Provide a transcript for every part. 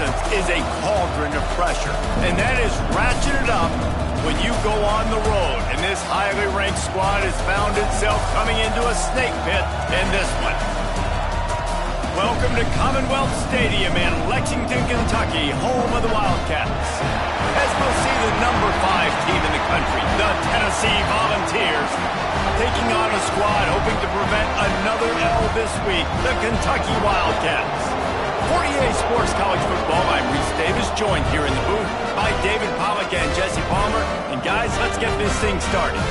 distance is a cauldron of pressure, and that is ratcheted up when you go on the road. And this highly ranked squad has found itself coming into a snake pit in this one. Welcome to Commonwealth Stadium in Lexington, Kentucky, home of the Wildcats. As we'll see the number 5 team in the country, the Tennessee Volunteers, taking on a squad hoping to prevent another L this week, the Kentucky Wildcats. For EA Sports College Football, I'm Reese Davis, joined here in the booth by David Pollack and Jesse Palmer. And guys, let's get this thing started.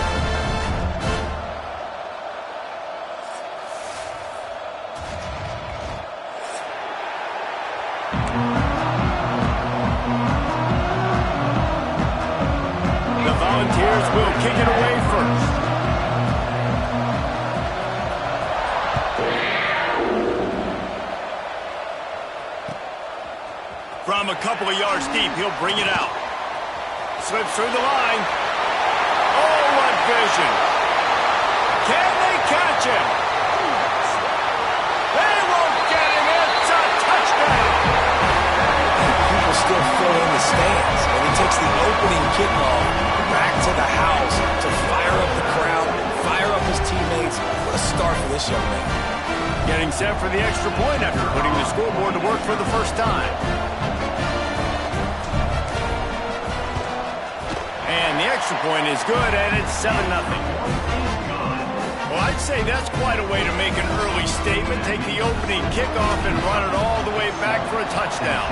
The Volunteers will kick it away first. From a couple of yards deep, he'll bring it out. Slips through the line. Oh, what vision. Can they catch him? They won't get him. It's a touchdown. People still fill in the stands, and he takes the opening kickoff back to the house to fire up the crowd, fire up his teammates. What a start for this young man. Getting set for the extra point after putting the scoreboard to work for the first time. And the extra point is good, and it's 7-0. Well, I'd say that's quite a way to make an early statement. Take the opening kickoff and run it all the way back for a touchdown.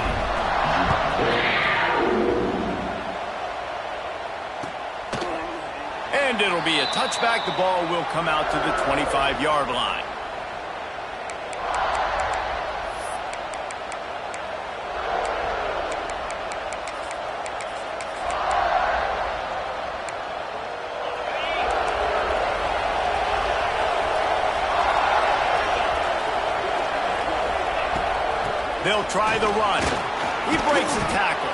And it'll be a touchback. The ball will come out to the 25-yard line. They'll try the run. He breaks a tackle.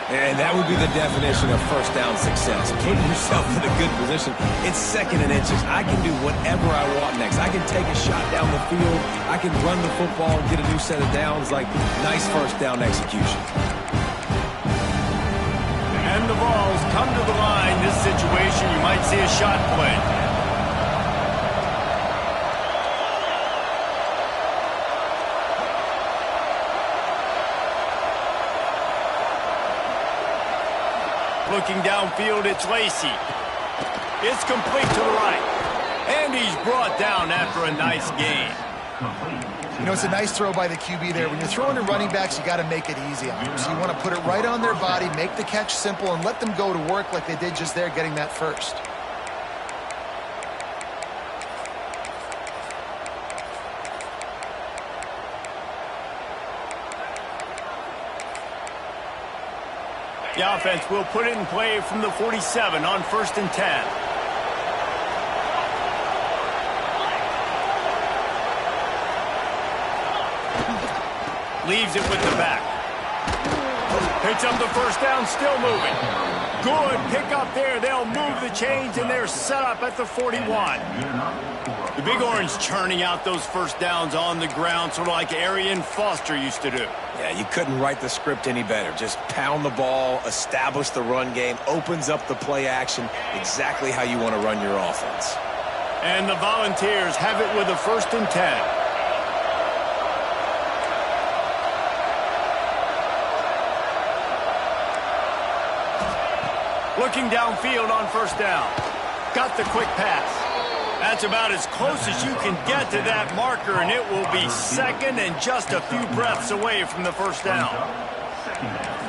And that would be the definition of first down success. Putting yourself in a good position. It's 2nd and inches. I can do whatever I want next. I can take a shot down the field. I can run the football and get a new set of downs. Like, nice first down execution. And the balls come to the line. This situation, you might see a shot play. Looking downfield, it's Lacey. It's complete to the right. And he's brought down after a nice gain. You know, it's a nice throw by the QB there. When you're throwing to running backs, you got to make it easy on them. So you want to put it right on their body, make the catch simple, and let them go to work like they did just there, getting that first. The offense will put it in play from the 47 on 1st and 10. Leaves it with the back. Picks up the first down, still moving. Good pick up there. They'll move the chains, and they're set up at the 41. The Big Orange churning out those first downs on the ground, sort of like Arian Foster used to do. Yeah, you couldn't write the script any better. Just pound the ball, establish the run game, opens up the play action, exactly how you want to run your offense. And the Volunteers have it with a 1st and 10. Looking downfield on 1st down. Got the quick pass. That's about as close as you can get to that marker, and it will be 2nd and just a few breaths away from the first down.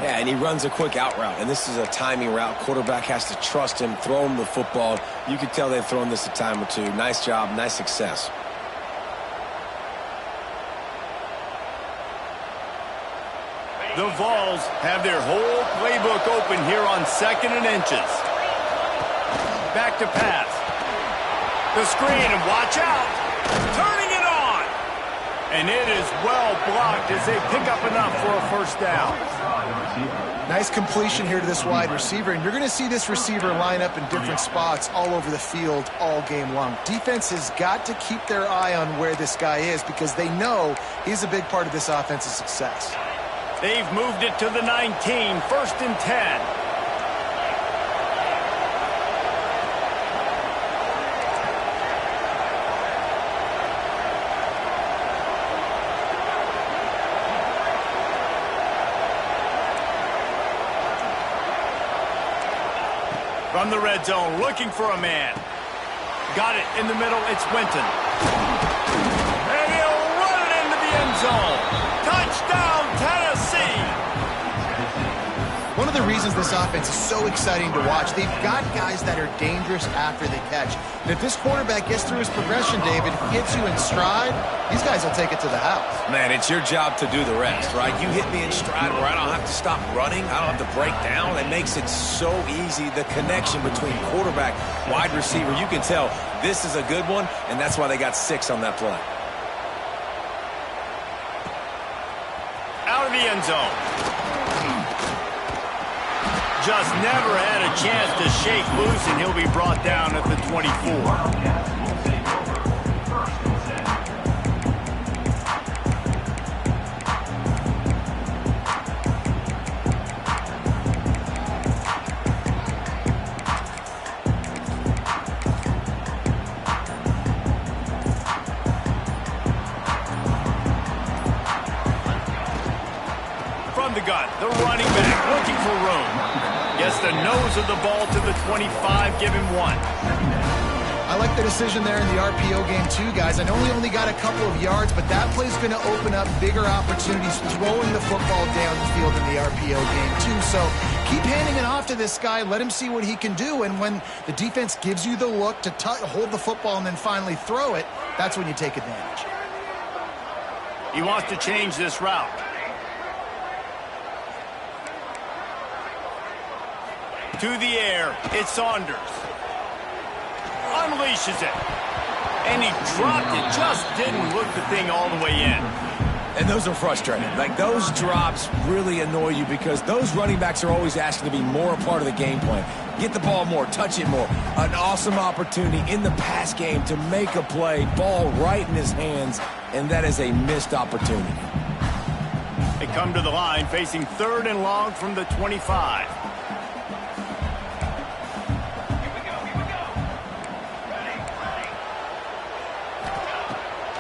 Yeah, and he runs a quick out route, and this is a timing route. Quarterback has to trust him, throw him the football. You can tell they've thrown this a time or two. Nice job, nice success. The Vols have their whole playbook open here on 2nd and inches. Back to pass. The screen, and watch out. Turning it on. And it is well blocked as they pick up enough for a first down. Nice completion here to this wide receiver, and you're going to see this receiver line up in different spots all over the field all game long. Defense has got to keep their eye on where this guy is because they know he's a big part of this offense's success. They've moved it to the 19, 1st and 10. From the red zone, looking for a man. Got it in the middle, it's Winton. And he'll run it into the end zone. Touchdown, Tennessee! One of the reasons this offense is so exciting to watch, they've got guys that are dangerous after the catch. And if this quarterback gets through his progression, David, gets you in stride, these guys will take it to the house. Man, it's your job to do the rest, right? You hit me in stride where I don't have to stop running. I don't have to break down. It makes it so easy. The connection between quarterback, wide receiver, you can tell this is a good one, and that's why they got 6 on that play. Out of the end zone. Just never had a chance to shake loose, and he'll be brought down at the 24. From the gun, the running back looking for room. Gets the nose of the ball to the 25, give him 1. I like the decision there in the RPO game too, guys. I know he only got a couple of yards, but that play's going to open up bigger opportunities throwing the football down the field in the RPO game too. So keep handing it off to this guy. Let him see what he can do. And when the defense gives you the look to hold the football and then finally throw it, that's when you take advantage. He wants to change this route. To the air, it's Saunders. Unleashes it. And he dropped it, just didn't look the thing all the way in. And those are frustrating. Like, those drops really annoy you because those running backs are always asking to be more a part of the game plan. Get the ball more, touch it more. An awesome opportunity in the pass game to make a play, ball right in his hands, and that is a missed opportunity. They come to the line facing 3rd and long from the 25.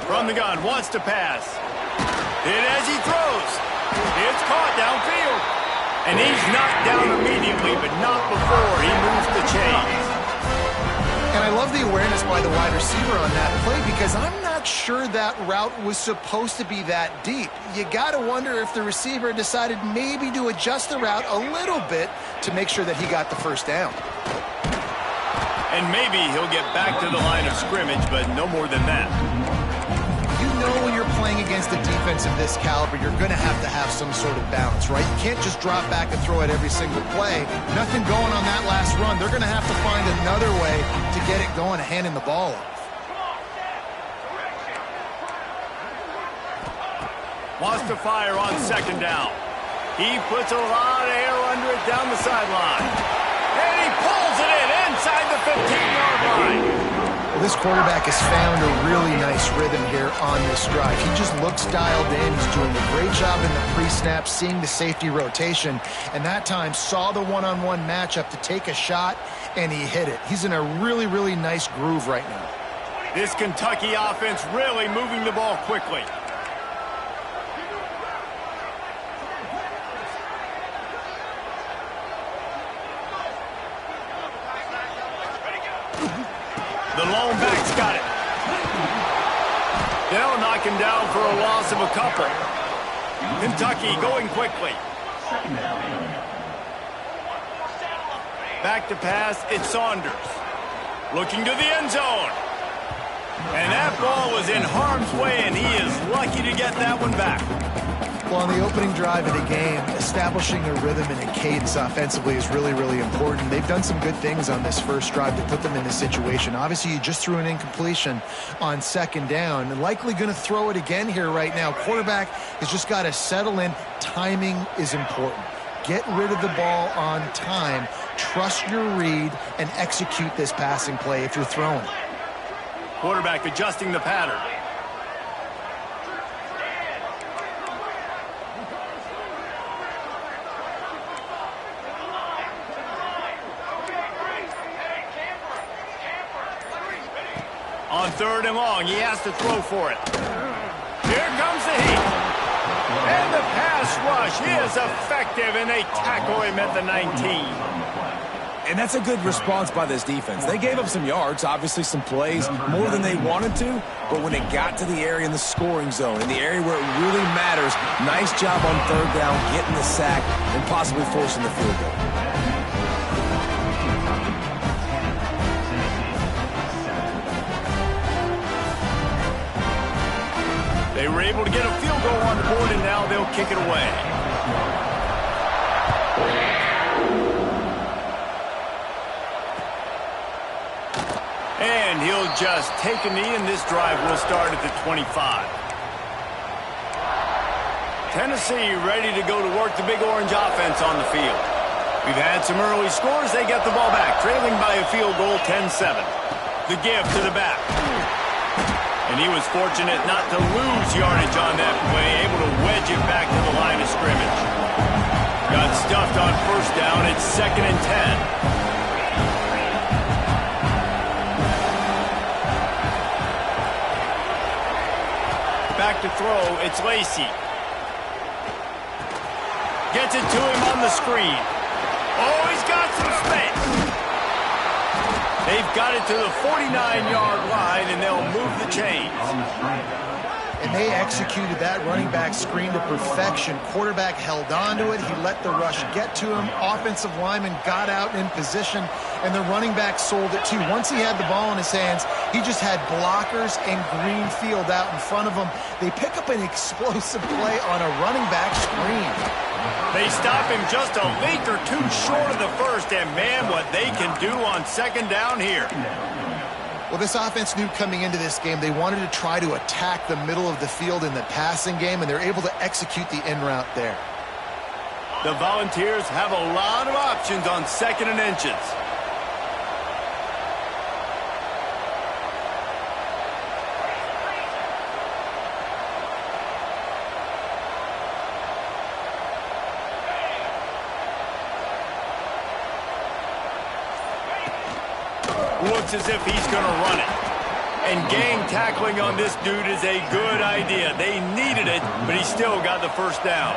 From the gun, wants to pass. Hit as he throws. It's caught downfield. And he's knocked down immediately, but not before he moves the chains. And I love the awareness by the wide receiver on that play because I'm not sure that route was supposed to be that deep. You got to wonder if the receiver decided maybe to adjust the route a little bit to make sure that he got the first down. And maybe he'll get back to the line of scrimmage, but no more than that. You know when you're playing against a defense of this caliber, you're going to have some sort of balance, right? You can't just drop back and throw it every single play. Nothing going on that last run. They're going to have to find another way to get it going, handing the ball off. Wants to fire on 2nd down. He puts a lot of air under it down the sideline. And he pulls it in inside the 15-yard line. Well, this quarterback has found a really nice rhythm here on this drive. He just looks dialed in. He's doing a great job in the pre-snap, seeing the safety rotation, and that time saw the one-on-one matchup to take a shot, and he hit it. He's in a really, really nice groove right now. This Kentucky offense really moving the ball quickly. The lone back's got it. They'll knock him down for a loss of a couple. Kentucky going quickly. Back to pass, it's Saunders. Looking to the end zone. And that ball was in harm's way, and he is lucky to get that one back. Well, on the opening drive of the game, establishing a rhythm and a cadence offensively is really, really important. They've done some good things on this first drive to put them in this situation. Obviously, you just threw an incompletion on 2nd down, and likely going to throw it again here right now. Quarterback has just got to settle in. Timing is important. Get rid of the ball on time. Trust your read and execute this passing play if you're throwing. Quarterback adjusting the pattern. On 3rd and long, he has to throw for it. Here comes the heat. And the pass rush is effective, and they tackle him at the 19. And that's a good response by this defense. They gave up some yards, obviously some plays, more than they wanted to, but when it got to the area in the scoring zone, in the area where it really matters, nice job on 3rd down, getting the sack, and possibly forcing the field goal. They were able to get a field goal on the board, and now they'll kick it away. And he'll just take a knee, and this drive will start at the 25. Tennessee ready to go to work the Big Orange offense on the field. We've had some early scores. They get the ball back, trailing by a field goal, 10-7. The give to the back. And he was fortunate not to lose yardage on that play, able to wedge it back to the line of scrimmage. Got stuffed on 1st down. It's 2nd and 10. Back to throw, it's Lacey. Gets it to him on the screen. Oh, he's got some space. They've got it to the 49-yard line, and they'll move the chains. And they executed that running back screen to perfection. Quarterback held on to it. He let the rush get to him. Offensive lineman got out in position, and the running back sold it too. Once he had the ball in his hands, he just had blockers and green field out in front of him. They pick up an explosive play on a running back screen. They stop him just a link or two short of the first, and man, what they can do on 2nd down here. Well, this offense knew coming into this game they wanted to try to attack the middle of the field in the passing game, and they're able to execute the in route there. The Volunteers have a lot of options on 2nd and inches. Looks as if he's going to run it. And gang tackling on this dude is a good idea. They needed it, but he still got the 1st down.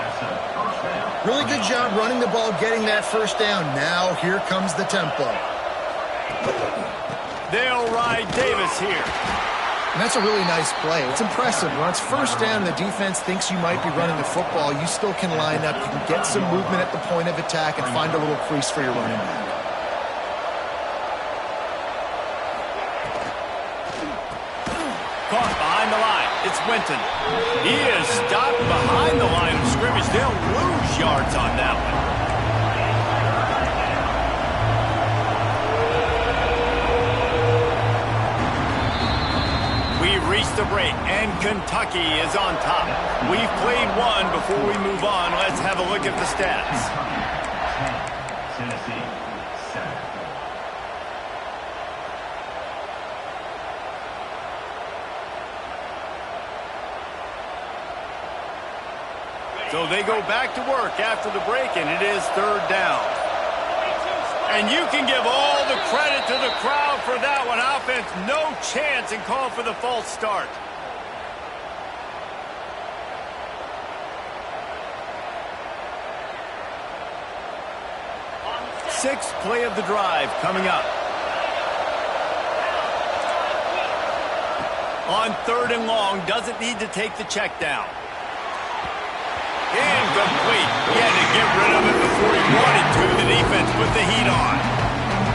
Really good job running the ball, getting that 1st down. Now here comes the tempo. They'll ride Davis here. And that's a really nice play. It's impressive. When it's 1st down and the defense thinks you might be running the football, you still can line up. You can get some movement at the point of attack and find a little crease for your running back. Caught behind the line. It's Winton. He is stopped behind the line of scrimmage. They'll lose yards on that one. We've reached the break, and Kentucky is on top. We've played one. Before we move on, let's have a look at the stats. Tennessee. So they go back to work after the break, and it is 3rd down. And you can give all the credit to the crowd for that one. Offense, no chance, and call for the false start. Sixth play of the drive coming up. On 3rd and long, doesn't need to take the check down. Incomplete. He had to get rid of it before he wanted to. The defense put the heat on.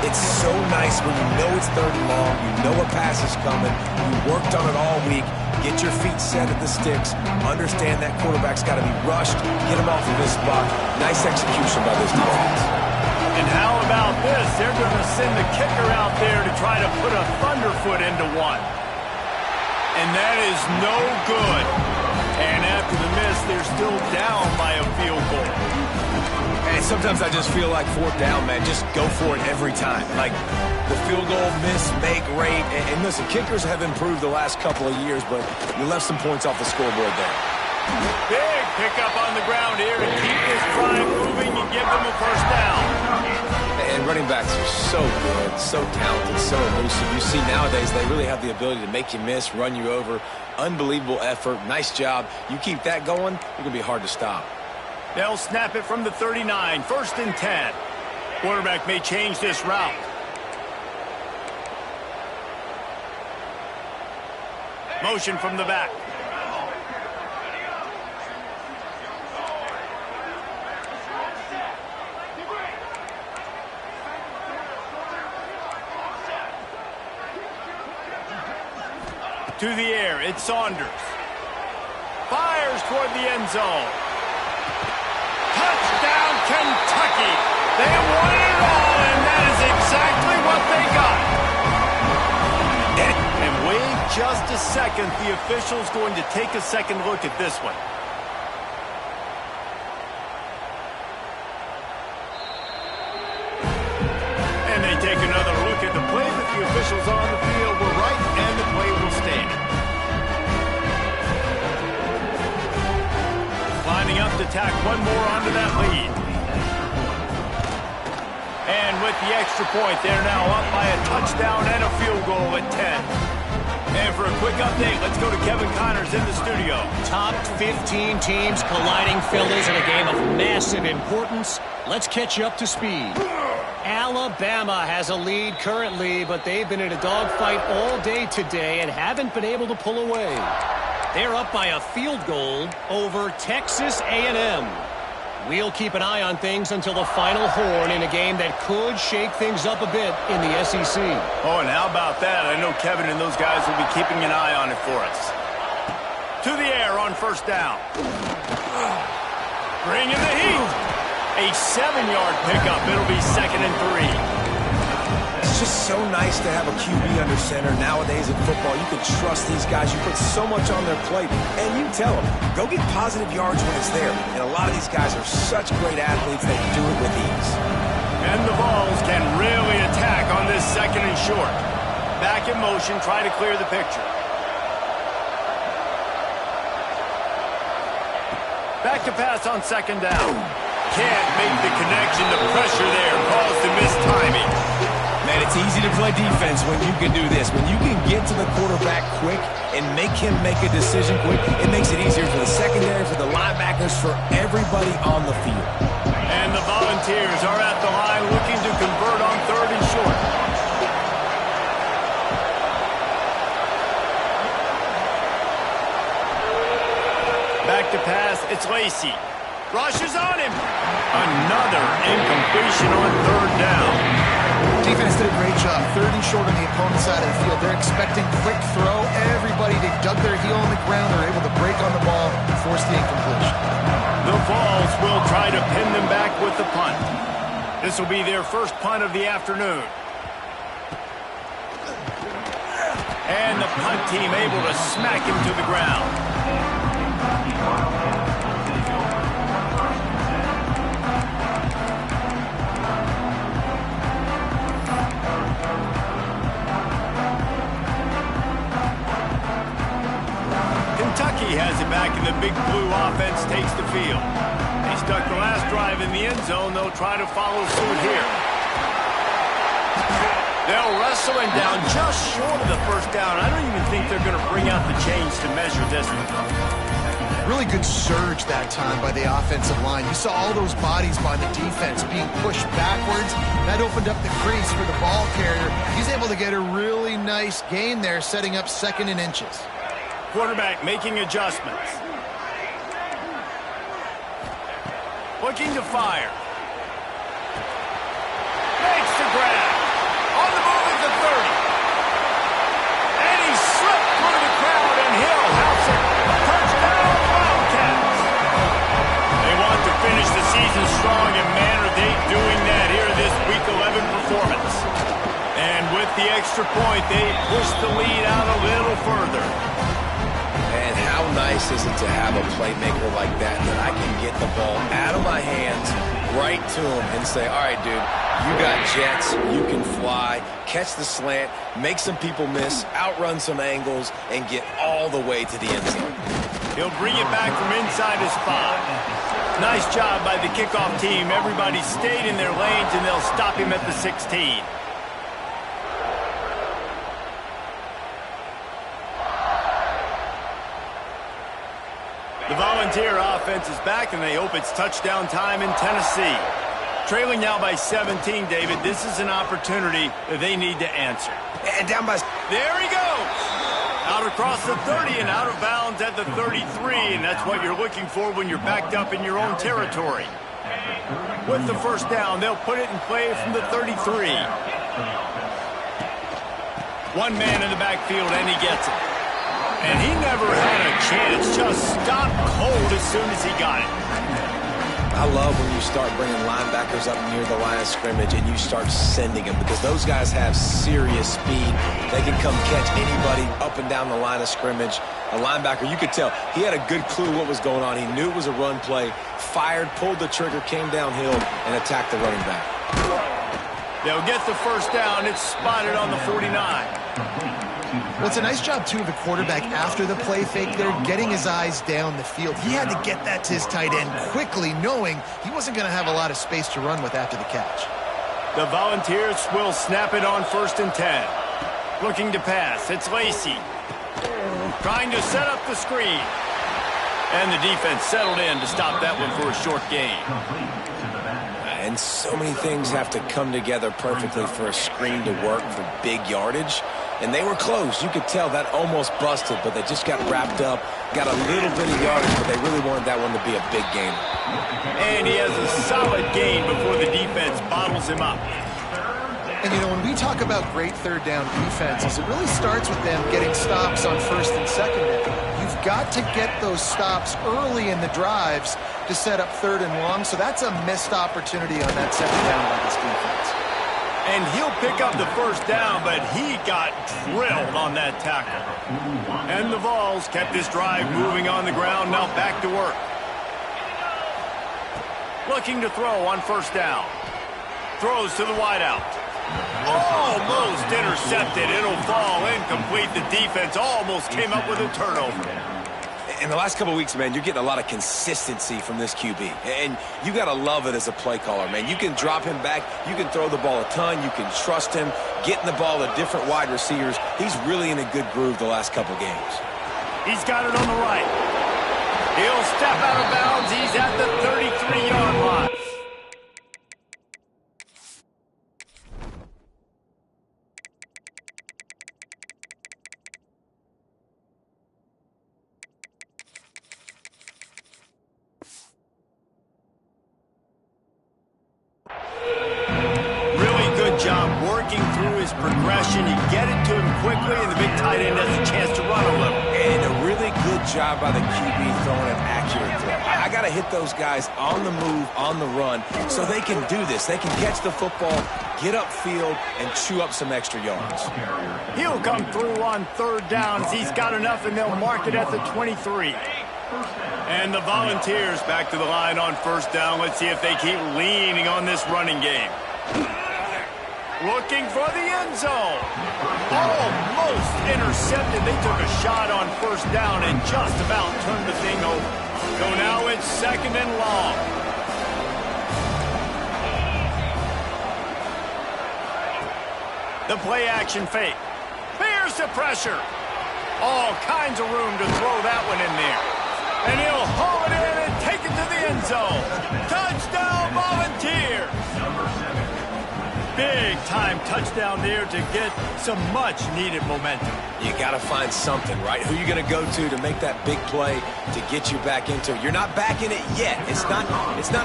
It's so nice when you know it's 3rd and long, you know a pass is coming, you worked on it all week, get your feet set at the sticks, understand that quarterback's got to be rushed, get him off of this spot. Nice execution by this defense. And how about this? They're going to send the kicker out there to try to put a thunderfoot into one. And that is no good. And after the miss, they're still down by a field goal. And sometimes I just feel like 4th down, man, just go for it every time. Like the field goal, miss, make, rate. And listen, kickers have improved the last couple of years, but you left some points off the scoreboard there. Big pickup on the ground here to keep this drive moving and give them a 1st down. And running backs are so good, so talented, so elusive. You see nowadays they really have the ability to make you miss, run you over. Unbelievable effort. Nice job. You keep that going, you're going to be hard to stop. They'll snap it from the 39, 1st and 10. Quarterback may change this route. Motion from the back. To the air, it's Saunders. Fires toward the end zone. Touchdown, Kentucky. They won it all, and that is exactly what they got. And wait just a second. The official's going to take a second look at this one. And they take another look at the play, but the officials on the field were right, and the play will stand. Lining up to tack one more onto that lead. And with the extra point, they're now up by a touchdown and a field goal at 10. And for a quick update, let's go to Kevin Connors in the studio. Top 15 teams colliding, fellas, in a game of massive importance. Let's catch you up to speed. Alabama has a lead currently, but they've been in a dogfight all day today and haven't been able to pull away. They're up by a field goal over Texas A&M. We'll keep an eye on things until the final horn in a game that could shake things up a bit in the SEC. Oh, and how about that? I know Kevin and those guys will be keeping an eye on it for us. To the air on 1st down. Bring in the heat. A 7-yard pickup. It'll be 2nd and 3. It's just so nice to have a QB under center. Nowadays in football, you can trust these guys. You put so much on their plate, and you tell them, go get positive yards when it's there. And a lot of these guys are such great athletes, they do it with ease. And the Vols can really attack on this 2nd and short. Back in motion, try to clear the picture. Back to pass on 2nd down. Can't make the connection. The pressure there caused the mistiming. Man, it's easy to play defense when you can do this. When you can get to the quarterback quick and make him make a decision quick, it makes it easier for the secondary, for the linebackers, for everybody on the field. And the Volunteers are at the line looking to convert on 3rd and short. Back to pass, it's Lacey. Rushes on him. Another incompletion on 3rd down. Defense did a great job. 3rd and short on the opponent's side of the field. They're expecting quick throw. Everybody, they dug their heel on the ground. They're able to break on the ball and force the incompletion. The Vols will try to pin them back with the punt. This will be their first punt of the afternoon. And the punt team able to smack him to the ground. Kentucky has it back, and the big blue offense takes the field. They stuck the last drive in the end zone. They'll try to follow suit here. They'll wrestle him down just short of the 1st down. I don't even think they're going to bring out the chains to measure this one. Really good surge that time by the offensive line. You saw all those bodies by the defense being pushed backwards. That opened up the crease for the ball carrier. He's able to get a really nice gain there, setting up 2nd and inches. Quarterback making adjustments. Looking to fire. Makes the grab. On the move at the 30. And he slipped through the crowd, and Hill house it. Touchdown, Wildcats. They want to finish the season strong, and man, are they doing that here this Week 11 performance. And with the extra point, they push the lead out a little further. And how nice is it to have a playmaker like that I can get the ball out of my hands right to him and say, all right, dude, you got jets, you can fly, catch the slant, make some people miss, outrun some angles, and get all the way to the end zone. He'll bring it back from inside his 5. Nice job by the kickoff team. Everybody stayed in their lanes, and they'll stop him at the 16. The Volunteer offense is back, and they hope it's touchdown time in Tennessee. Trailing now by 17, David. This is an opportunity that they need to answer. And down by... There he goes! Out across the 30 and out of bounds at the 33, and that's what you're looking for when you're backed up in your own territory. With the first down, they'll put it in play from the 33. One man in the backfield, and he gets it. And he never had a chance, just stopped cold as soon as he got it. I love when you start bringing linebackers up near the line of scrimmage and you start sending them, because those guys have serious speed. They can come catch anybody up and down the line of scrimmage. A linebacker, you could tell, he had a good clue what was going on. He knew it was a run play, fired, pulled the trigger, came downhill, and attacked the running back. They'll get the first down. It's spotted on the 49. Well, it's a nice job, too, of the quarterback after the play fake there, getting his eyes down the field. He had to get that to his tight end quickly, knowing he wasn't going to have a lot of space to run with after the catch. The Volunteers will snap it on 1st and 10. Looking to pass. It's Lacey. Trying to set up the screen. And the defense settled in to stop that one for a short gain. And so many things have to come together perfectly for a screen to work for big yardage. And they were close. You could tell that almost busted, but they just got wrapped up, got a little bit of yardage, but they really wanted that one to be a big game. And he has a solid gain before the defense bottles him up. And, you know, when we talk about great third down defenses, it really starts with them getting stops on 1st and 2nd down. You've got to get those stops early in the drives to set up 3rd and long, so that's a missed opportunity on that 2nd down by this defense. And he'll pick up the first down, but he got drilled on that tackle. And the Vols kept this drive moving on the ground, now back to work. Looking to throw on 1st down. Throws to the wideout. Almost intercepted. It'll fall incomplete. The defense almost came up with a turnover. In the last couple of weeks, man, you're getting a lot of consistency from this QB. And you got to love it as a play caller, man. You can drop him back. You can throw the ball a ton. You can trust him, getting the ball to different wide receivers. He's really in a good groove the last couple games. He's got it on the right. He'll step out of bounds. He's at the 33-yard line. Job working through his progression. You get it to him quickly, and the big tight end has a chance to run a little. And a really good job by the QB throwing an accurate throw. I got to hit those guys on the move, on the run, so they can do this. They can catch the football, get upfield, and chew up some extra yards. He'll come through on 3rd down. He's got enough, and they'll mark it at the 23. And the Volunteers back to the line on 1st down. Let's see if they keep leaning on this running game. Looking for the end zone. Almost intercepted. They took a shot on 1st down and just about turned the thing over. So now it's 2nd and long. The play action fake. Here's the pressure. All kinds of room to throw that one in there. And he'll haul it in and take it to the end zone. Touchdown, Volunteers. Big-time touchdown there to get some much-needed momentum. You got to find something, right? Who are you going to go to make that big play to get you back into it? You're not back in it yet. It's not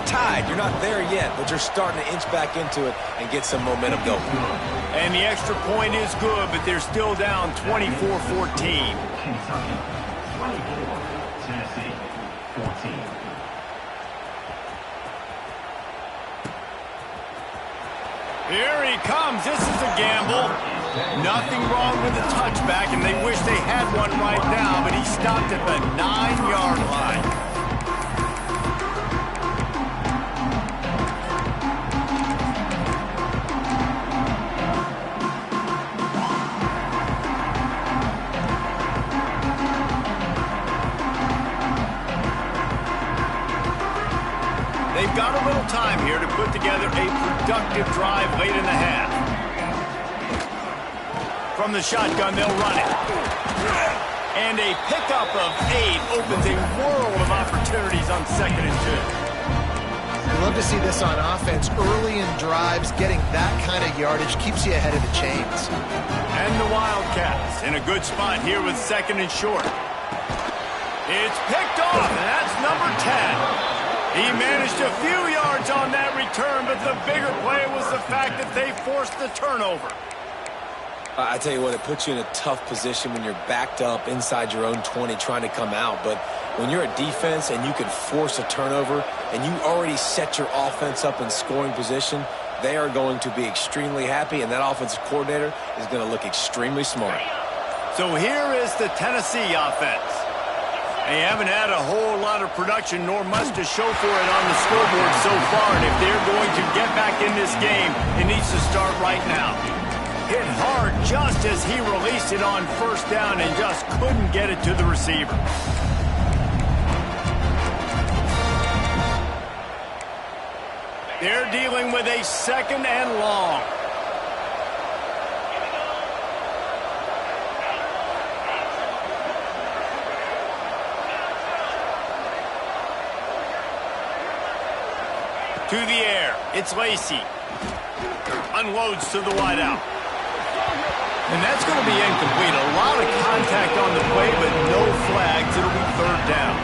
tied. You're not there yet, but you're starting to inch back into it and get some momentum going. And the extra point is good, but they're still down 24-14. Here he comes. This is a gamble. Nothing wrong with the touchback, and they wish they had one right now, but he stopped at the 9-yard line. active drive late in the half. From the shotgun, they'll run it. And a pickup of 8 opens a world of opportunities on 2nd and 2. We love to see this on offense. Early in drives, getting that kind of yardage keeps you ahead of the chains. And the Wildcats in a good spot here with 2nd and short. It's picked off, and that's number 10. He managed a few yards on that return, but the bigger play was the fact that they forced the turnover. I tell you what, it puts you in a tough position when you're backed up inside your own 20 trying to come out. But when you're a defense and you can force a turnover and you already set your offense up in scoring position, they are going to be extremely happy, and that offensive coordinator is going to look extremely smart. So here is the Tennessee offense. They haven't had a whole lot of production nor much to show for it on the scoreboard so far, and if they're going to get back in this game, it needs to start right now. Hit hard just as he released it on 1st down and just couldn't get it to the receiver. They're dealing with a 2nd and long. To the air, it's Lacey. Unloads to the wideout. And that's going to be incomplete. A lot of contact on the play, but no flags. It'll be 3rd down.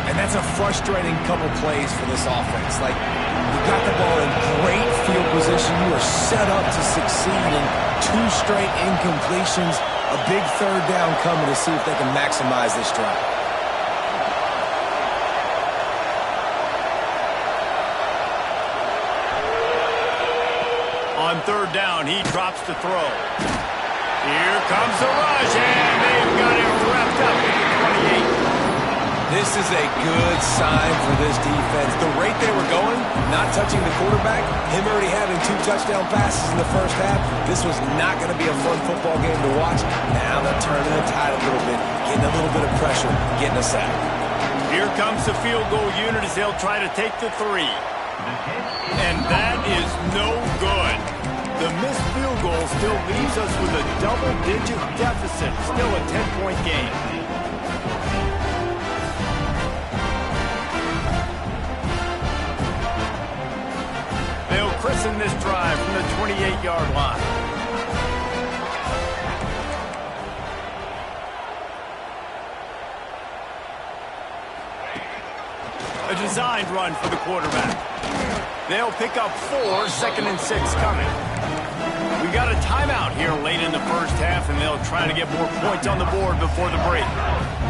And that's a frustrating couple plays for this offense. Like, you got the ball in great field position. You are set up to succeed in 2 straight incompletions. A big 3rd down coming to see if they can maximize this drive. On 3rd down, he drops to throw. Here comes the rush, and they've got it wrapped up at the 28. This is a good sign for this defense. The rate they were going, not touching the quarterback, him already having 2 touchdown passes in the 1st half, this was not going to be a fun football game to watch. Now they're turning the tide a little bit, getting a little bit of pressure, getting a sack. Here comes the field goal unit as they'll try to take the 3. And that is no good. The missed field goal still leaves us with a double-digit deficit. Still a 10-point game. They'll christen this drive from the 28-yard line. A designed run for the quarterback. They'll pick up 4, 2nd and 6 coming. We got a timeout here late in the 1st half, and they'll try to get more points on the board before the break.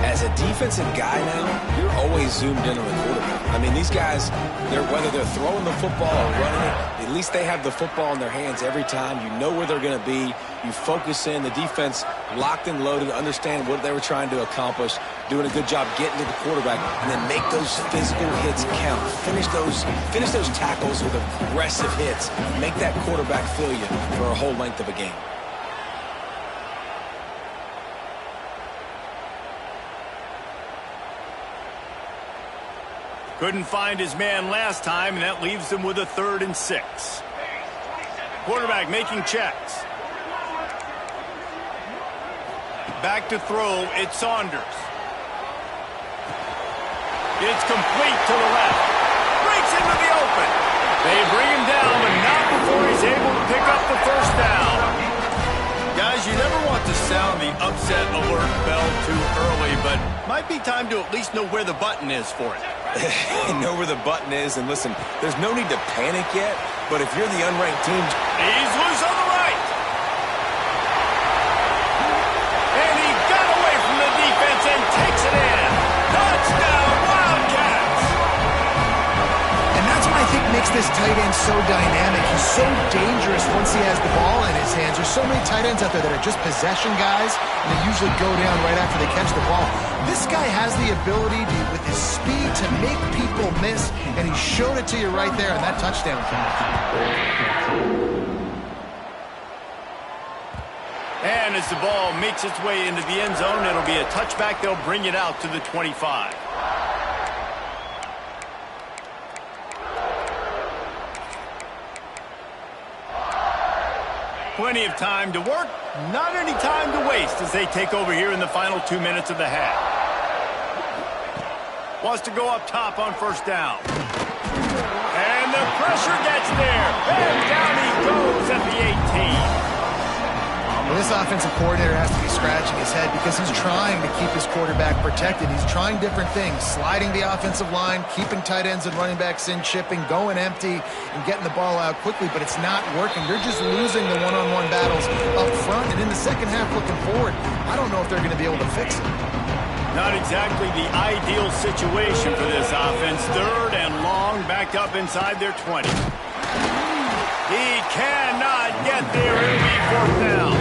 As a defensive guy now, you're always zoomed in on the quarterback. I mean, these guys, whether they're throwing the football or running it, at least they have the football in their hands every time. You know where they're going to be. You focus in. The defense locked and loaded, understand what they were trying to accomplish, doing a good job getting to the quarterback, and then make those physical hits count. Finish those tackles with aggressive hits. Make that quarterback feel you for a whole length of a game. Couldn't find his man last time, and that leaves him with a 3rd and 6. Quarterback making checks. Back to throw, it's Saunders. It's complete to the left. Breaks into the open. They bring him down, but not before he's able to pick up the 1st down. Guys, you never want to sound the upset alert bell too early, but might be time to at least know where the button is for it. Know where the button is, and listen, there's no need to panic yet, but if you're the unranked team... He's loose on the right. And he got away from the defense and takes it in. Touchdown, Wildcats! And that's what I think makes this tight end so dynamic. He's so dangerous once he has the ball in his hands. There's so many tight ends out there that are just possession guys, and they usually go down right after they catch the ball. This guy has the ability to, with his speed, to make people miss, and he showed it to you right there in that touchdown catch. And as the ball makes its way into the end zone, it'll be a touchback. They'll bring it out to the 25. plenty of time to work, not any time to waste as they take over here in the final 2 minutes of the half. Wants to go up top on first down. And the pressure gets there. And down he goes at the 18. Well, this offensive coordinator has to be scratching his head because he's trying to keep his quarterback protected. He's trying different things, sliding the offensive line, keeping tight ends and running backs in, chipping, going empty, and getting the ball out quickly, but it's not working. They're just losing the one-on-one battles up front, and in the second half looking forward, I don't know if they're going to be able to fix it. Not exactly the ideal situation for this offense. Third and long, backed up inside their 20. He cannot get there. It'll be fourth down.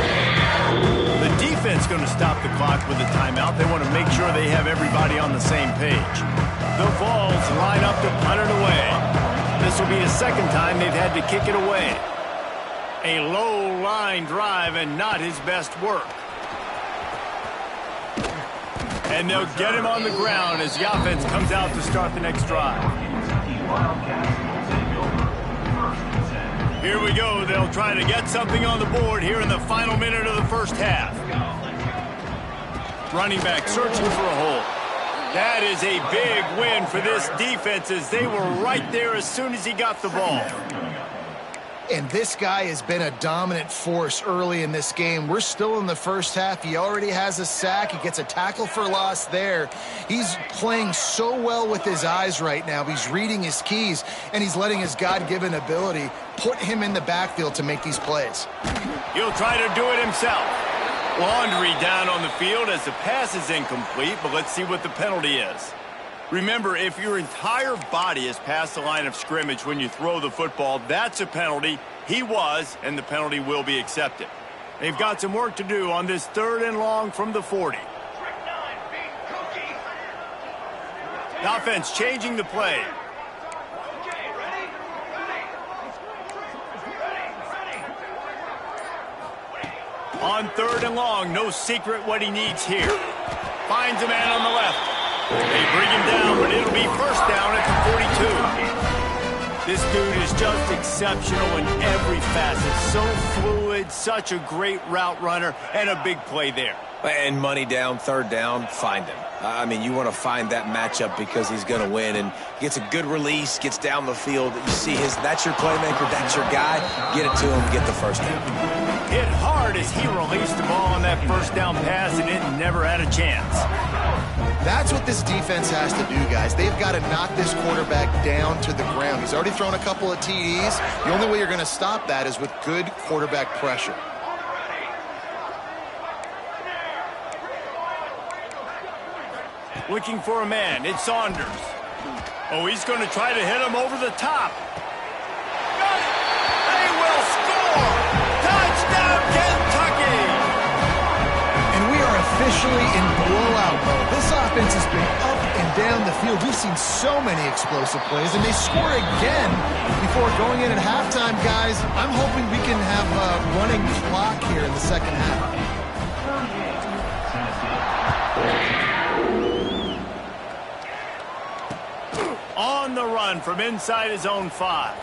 The defense going to stop the clock with a timeout. They want to make sure they have everybody on the same page. The Vols line up to punt it away. This will be the second time they've had to kick it away. A low line drive and not his best work. And they'll get him on the ground as the offense comes out to start the next drive. Here we go. They'll try to get something on the board here in the final minute of the first half. Running back searching for a hole. That is a big win for this defense as they were right there as soon as he got the ball. And this guy has been a dominant force early in this game. We're still in the first half. He already has a sack. He gets a tackle for loss there. He's playing so well with his eyes right now. He's reading his keys, and he's letting his God-given ability put him in the backfield to make these plays. He'll try to do it himself. Laundry down on the field as the pass is incomplete, but let's see what the penalty is. Remember, if your entire body is past the line of scrimmage when you throw the football, that's a penalty. He was, and the penalty will be accepted. They've got some work to do on this third and long from the 40. The offense changing the play. On third and long, no secret what he needs here. Finds a man on the left. They bring him down, but it'll be first down at the 42. This dude is just exceptional in every facet. So fluid, such a great route runner, and a big play there. And money down, third down, find him. I mean, you want to find that matchup because he's going to win, and gets a good release, gets down the field. You see that's your playmaker, that's your guy. Get it to him, get the first down. Hit hard as he released the ball on that first down pass, and it never had a chance. That's what this defense has to do, guys. They've got to knock this quarterback down to the ground. He's already thrown a couple of TDs. The only way you're going to stop that is with good quarterback pressure. Looking for a man. It's Saunders. Oh, he's going to try to hit him over the top. Got it! They will score! Touchdown, Kentucky! And we are officially in blowout mode. This offense has been up and down the field. We've seen so many explosive plays, and they score again before going in at halftime, guys. I'm hoping we can have a running clock here in the second half. On the run from inside his own 5.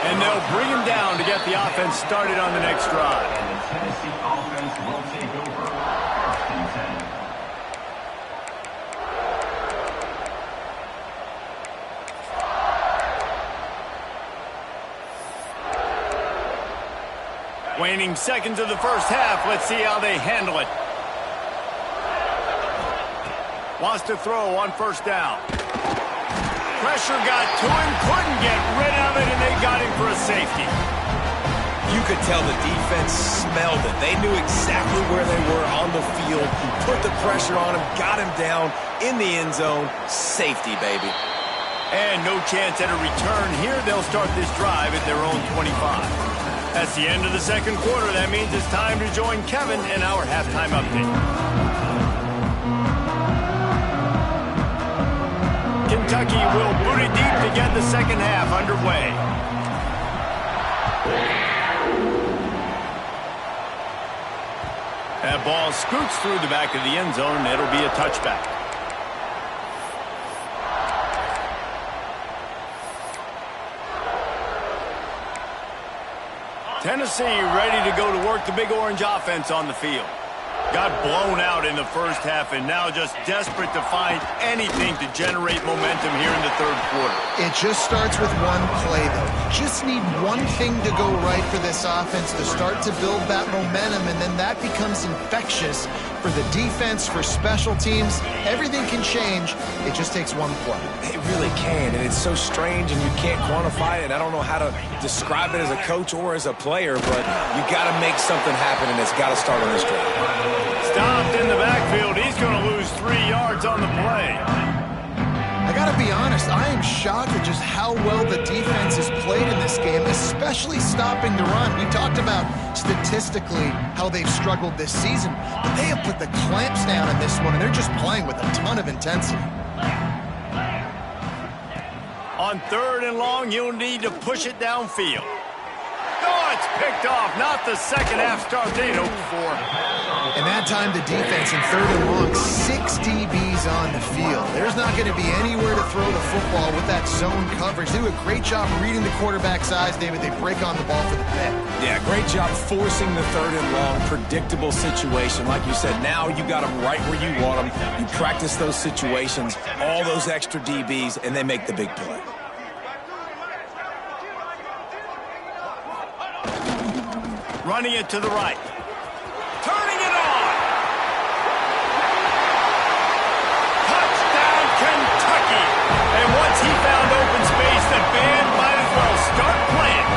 And they'll bring him down to get the offense started on the next drive. And the Tennessee offense will take over first and 10. Waning seconds of the first half. Let's see how they handle it. Wants to throw on first down. Pressure got to him, couldn't get rid of it, and they got him for a safety. You could tell the defense smelled it. They knew exactly where they were on the field, put the pressure on him, got him down in the end zone. Safety, baby. And no chance at a return here. They'll start this drive at their own 25. That's the end of the second quarter. That means it's time to join Kevin in our halftime update. Kentucky will boot it deep to get the second half underway. That ball scoots through the back of the end zone. It'll be a touchback. Tennessee ready to go to work the Big Orange offense on the field. Got blown out in the first half and now just desperate to find anything to generate momentum here in the third quarter. It just starts with one play, though. Just need one thing to go right for this offense to start to build that momentum, and then that becomes infectious for the defense, for special teams. Everything can change. It just takes one play. It really can, and it's so strange, and you can't quantify it. I don't know how to describe it as a coach or as a player, but you got to make something happen, and it's got to start on this drive. Stopped in the backfield. He's going to lose 3 yards on the play. I got to be honest, I am shocked at just how well the defense has played in this game, especially stopping the run. We talked about statistically how they've struggled this season, but they have put the clamps down in this one, and they're just playing with a ton of intensity. On 3rd and long, you'll need to push it downfield. Oh, it's picked off. Not the second half start they'd hoped for. And that time, the defense in 3rd and long, 6 DBs on the field. There's not going to be anywhere to throw the football with that zone coverage. They do a great job reading the quarterback's eyes, David. They break on the ball for the pick. Yeah, great job forcing the 3rd and long, predictable situation. Like you said, now you got them right where you want them. You practice those situations, all those extra DBs, and they make the big play. Running it to the right. Turning it on. Touchdown, Kentucky. And once he found open space, the band might as well start playing.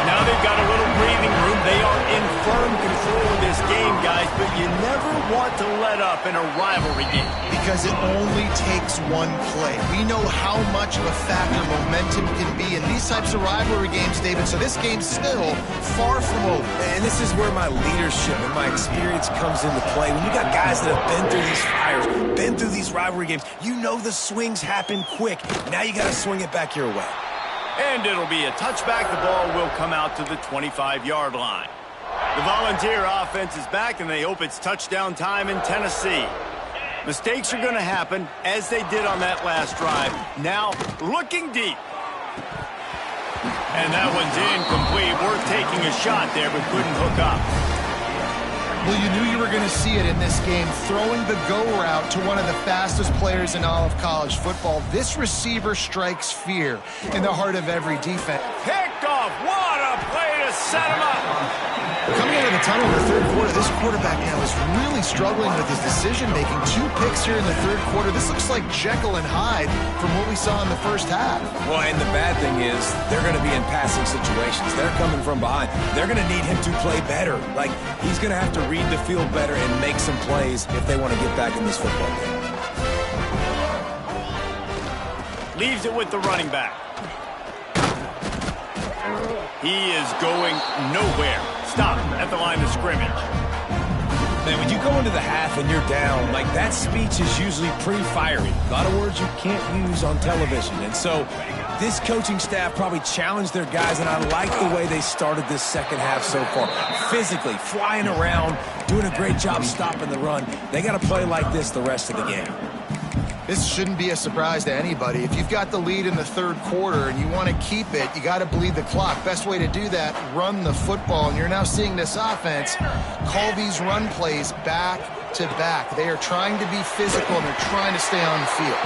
Now they've got a little breathing room. They are in firm control of this game, guys, but you never want to let up in a rivalry game. Because it only takes one play. We know how much of a factor momentum can be in these types of rivalry games, David, so this game's still far from over. And this is where my leadership and my experience comes into play. When you got guys that have been through these fires, been through these rivalry games, you know the swings happen quick. Now you got to swing it back your way. And it'll be a touchback. The ball will come out to the 25-yard line. The Volunteer offense is back, and they hope it's touchdown time in Tennessee. Mistakes are going to happen, as they did on that last drive. Now, looking deep. And that one's incomplete. Worth taking a shot there, but couldn't hook up. Well, you knew you were going to see it in this game. Throwing the go route to one of the fastest players in all of college football. This receiver strikes fear in the heart of every defense. Picked off. What a play to set him up. Coming out of the tunnel in the third quarter, this quarterback now is really struggling with his decision-making. 2 picks here in the third quarter. This looks like Jekyll and Hyde from what we saw in the first half. Well, and the bad thing is they're going to be in passing situations. They're coming from behind. They're going to need him to play better. Like, he's going to have to read the field better and make some plays if they want to get back in this football game. Leaves it with the running back. He is going nowhere. Stop at the line of scrimmage. Man, when you go into the half and you're down, like, that speech is usually pretty fiery. A lot of words you can't use on television. And so this coaching staff probably challenged their guys, and I like the way they started this second half so far. Physically, flying around, doing a great job stopping the run. They got to play like this the rest of the game. This shouldn't be a surprise to anybody. If you've got the lead in the third quarter and you want to keep it, you got to bleed the clock. Best way to do that, run the football. And you're now seeing this offense call these run plays back to back. They are trying to be physical, and they're trying to stay on the field.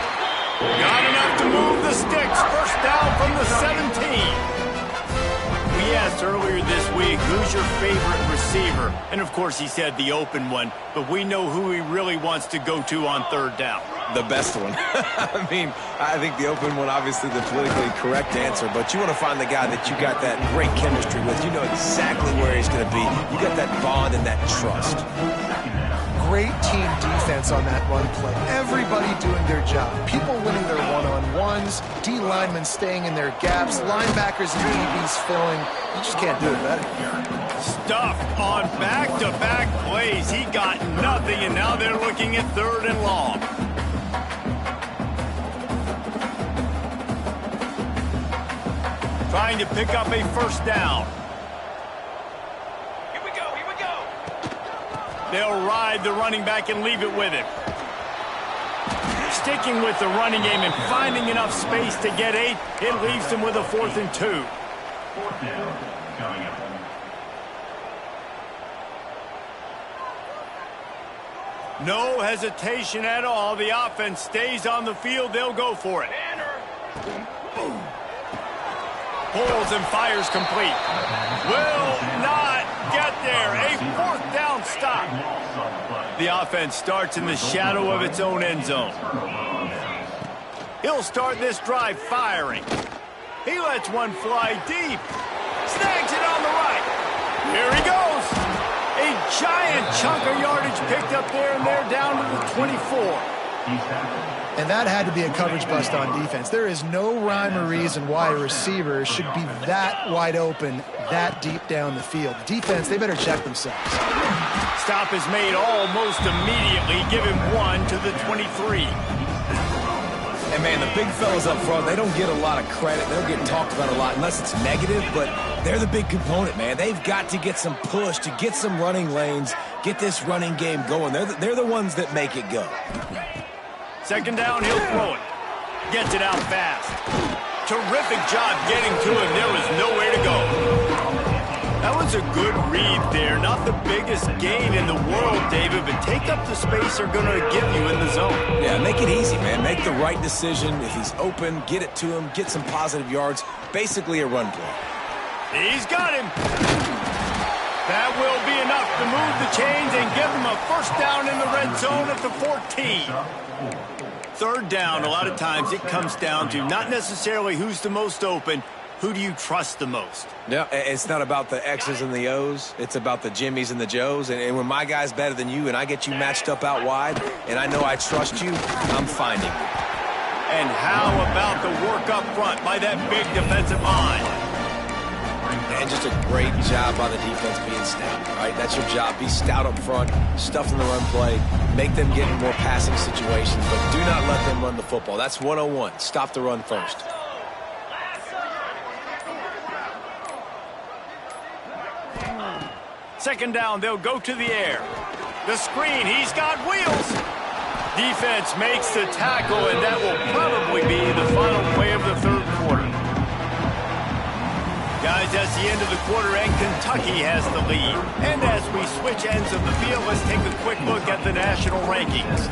Got enough to move the sticks. First down from the 17. We asked earlier this week, who's your favorite receiver? And, of course, he said the open one. But we know who he really wants to go to on third down. The best one. I mean, I think the open one, obviously the politically correct answer, but you want to find the guy that you got that great chemistry with. You know exactly where he's going to be. You got that bond and that trust. Great team defense on that run play. Everybody doing their job. People winning their one-on-ones, D linemen staying in their gaps, linebackers and DBs filling. You just can't do it better. Stuffed on back-to-back plays. He got nothing, and now they're looking at 3rd and long. Trying to pick up a first down. Here we go, here we go. They'll ride the running back and leave it with him. Sticking with the running game and finding enough space to get 8, it leaves them with a 4th and 2. coming up. No hesitation at all. The offense stays on the field. They'll go for it. Pulls and fires complete. Will not get there. A fourth down stop. The offense starts in the shadow of its own end zone. He'll start this drive firing. He lets one fly deep. Snags it on the right. Here he goes. A giant chunk of yardage picked up there, and they're down to the 24. And that had to be a coverage bust on defense. There is no rhyme or reason why a receiver should be that wide open, that deep down the field. Defense, they better check themselves. Stop is made almost immediately. Give him one to the 23. And, man, the big fellas up front, they don't get a lot of credit. They don't get talked about a lot unless it's negative, but they're the big component, man. They've got to get some push, to get some running lanes, get this running game going. They're the ones that make it go. Second down, he'll throw it. Gets it out fast. Terrific job getting to him. There was nowhere to go. That was a good read there. Not the biggest gain in the world, David, but take up the space they're going to give you in the zone. Yeah, make it easy, man. Make the right decision. If he's open, get it to him, get some positive yards. Basically a run play. He's got him. That will be enough to move the chains and give him a first down in the red zone at the 14. Third down, a lot of times it comes down to not necessarily who's the most open, who do you trust the most? Yeah, it's not about the X's and the O's. It's about the Jimmys and the Joes. And when my guy's better than you and I get you matched up out wide and I know I trust you, I'm finding you. And how about the work up front by that big defensive line? And just a great job by the defense being stout, right? That's your job. Be stout up front, stuff in the run play, make them get in more passing situations, but do not let them run the football. That's 101. Stop the run first. Second down, they'll go to the air. The screen, he's got wheels. Defense makes the tackle, and that will probably be the final play of the third quarter. Guys, that's the end of the quarter, and Kentucky has the lead. And as we switch ends of the field, let's take a quick look at the national rankings.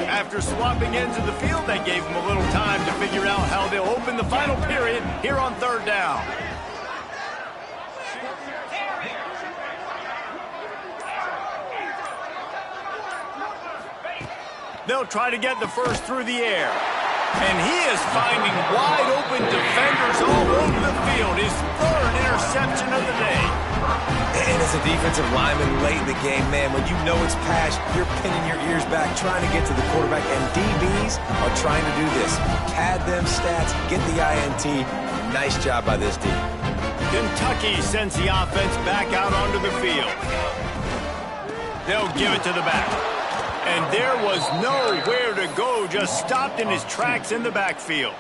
After swapping ends of the field, that gave them a little time to figure out how they'll open the final period here on third down. They'll try to get the first through the air. And he is finding wide open defenders all over the field. His third interception of the day. And as a defensive lineman late in the game, man, when you know it's pass, you're pinning your ears back, trying to get to the quarterback, and DBs are trying to do this. Pad them stats, get the INT. Nice job by this team. Kentucky sends the offense back out onto the field. They'll give it to the back. And there was nowhere to go, just stopped in his tracks in the backfield.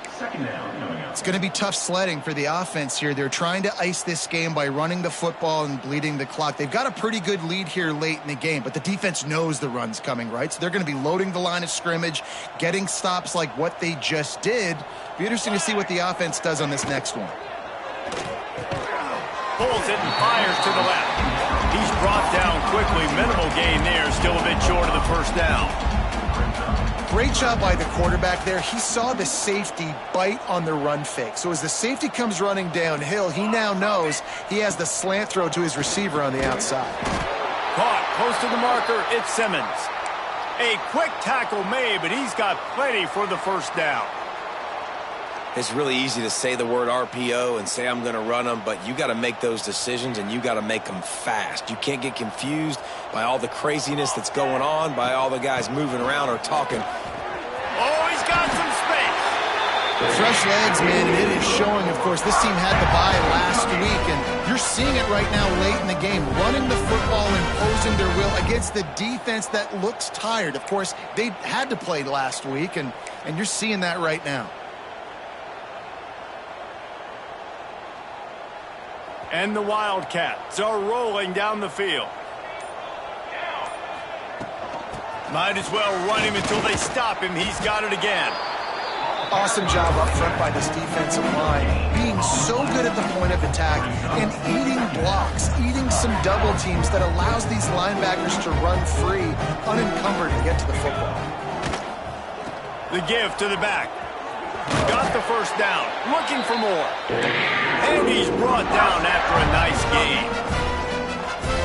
It's going to be tough sledding for the offense here. They're trying to ice this game by running the football and bleeding the clock. They've got a pretty good lead here late in the game, but the defense knows the run's coming, right? So they're going to be loading the line of scrimmage, getting stops like what they just did. Be interesting to see what the offense does on this next one. Pulls it and fires to the left. He's brought down quickly. Minimal gain there. Still a bit short of the first down. Great job by the quarterback there. He saw the safety bite on the run fake. So as the safety comes running downhill, he now knows he has the slant throw to his receiver on the outside. Caught close to the marker. It's Simmons. A quick tackle made, but he's got plenty for the first down. It's really easy to say the word RPO and say I'm going to run them, but you got to make those decisions and you got to make them fast. You can't get confused by all the craziness that's going on, by all the guys moving around or talking. Oh, he's got some space. Fresh legs, man, and it is showing. Of course, this team had the bye last week, and you're seeing it right now late in the game. Running the football, imposing their will against the defense that looks tired. Of course, they had to play last week, and you're seeing that right now. And the Wildcats are rolling down the field. Might as well run him until they stop him. He's got it again. Awesome job up front by this defensive line, being so good at the point of attack and eating blocks, eating some double teams that allows these linebackers to run free, unencumbered, and get to the football. The give to the back. Got the first down, looking for more. And he's brought down after a nice game.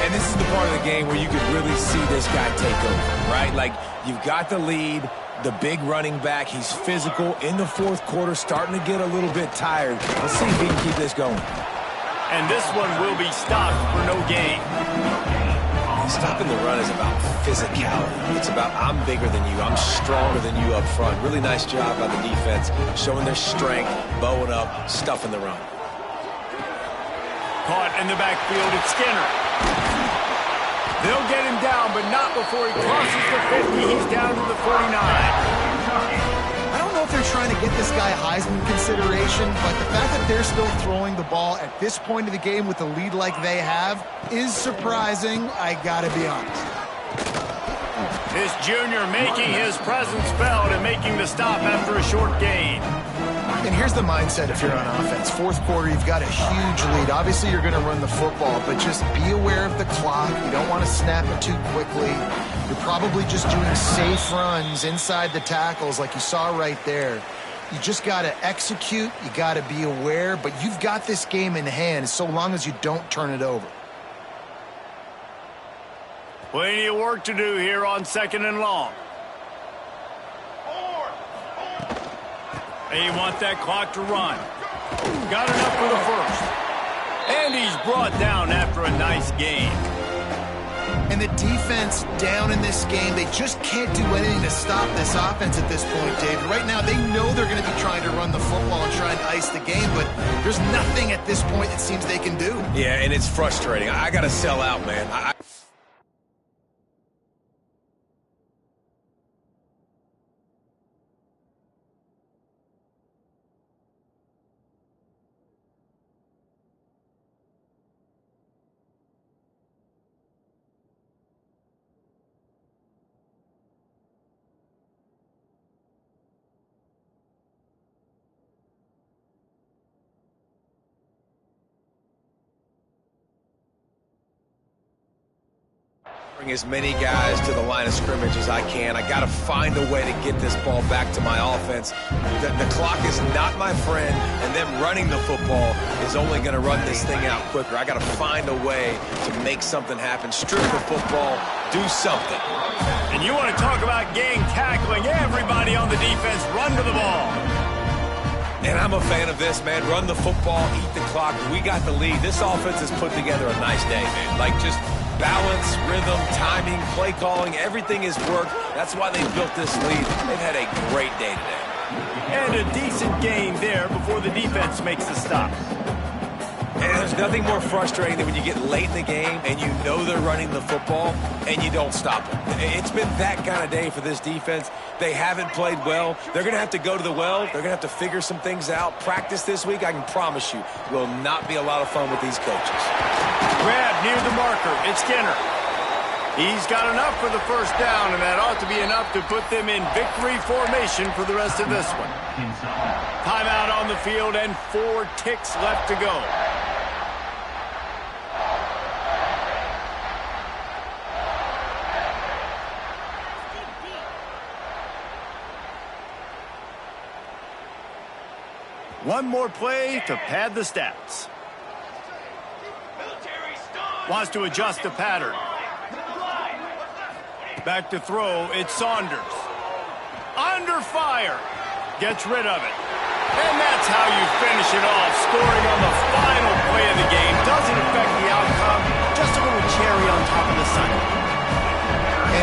And this is the part of the game where you could really see this guy take over, right? Like, you've got the lead, the big running back. He's physical in the fourth quarter, starting to get a little bit tired. Let's see if he can keep this going. And this one will be stopped for no gain. Stopping the run is about physicality. It's about I'm bigger than you. I'm stronger than you up front. Really nice job by the defense, showing their strength, bowing up, stuffing the run. Caught in the backfield, it's Skinner. They'll get him down, but not before he crosses the 50. He's down to the 49. I don't know if they're trying to get this guy Heisman consideration, but the fact that they're still throwing the ball at this point of the game with a lead like they have is surprising, I gotta be honest. This junior making his presence felt and making the stop after a short gain. And here's the mindset if you're on offense. Fourth quarter, you've got a huge lead. Obviously, you're going to run the football, but just be aware of the clock. You don't want to snap it too quickly. You're probably just doing safe runs inside the tackles like you saw right there. You just got to execute. You got to be aware, but you've got this game in hand so long as you don't turn it over. Plenty of work to do here on 2nd and long. They want that clock to run. Got enough for the first. And he's brought down after a nice game. And the defense down in this game, they just can't do anything to stop this offense at this point, David. Right now, they know they're going to be trying to run the football and try and ice the game, but there's nothing at this point it seems they can do. Yeah, and it's frustrating. I got to sell out, man. Bring as many guys to the line of scrimmage as I can. I got to find a way to get this ball back to my offense. The clock is not my friend, and them running the football is only going to run this thing out quicker. I got to find a way to make something happen. Strip the football, do something. And you want to talk about gang tackling, everybody on the defense run to the ball. And I'm a fan of this, man. Run the football, eat the clock. We got the lead. This offense has put together a nice day, man. Like, just balance, rhythm, timing, play calling, everything has worked. That's why they built this lead. They've had a great day today. And a decent game there before the defense makes the stop. And there's nothing more frustrating than when you get late in the game and you know they're running the football and you don't stop them. It's been that kind of day for this defense. They haven't played well. They're going to have to go to the well. They're going to have to figure some things out. Practice this week, I can promise you, will not be a lot of fun with these coaches. Grab near the marker. It's Skinner. He's got enough for the first down, and that ought to be enough to put them in victory formation for the rest of this one. Timeout on the field and 4 ticks left to go. One more play to pad the stats. Wants to adjust the pattern. Back to throw, it's Saunders. Under fire. Gets rid of it. And that's how you finish it off. Scoring on the final play of the game. Doesn't affect the outcome. Just a little cherry on top of the sundae.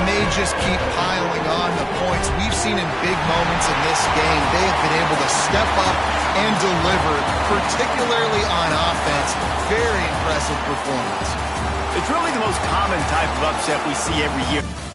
And they just keep piling on the points. We've seen in big moments in this game, they have been able to step up and deliver, particularly on offense. Very impressive performance. It's really the most common type of upset we see every year.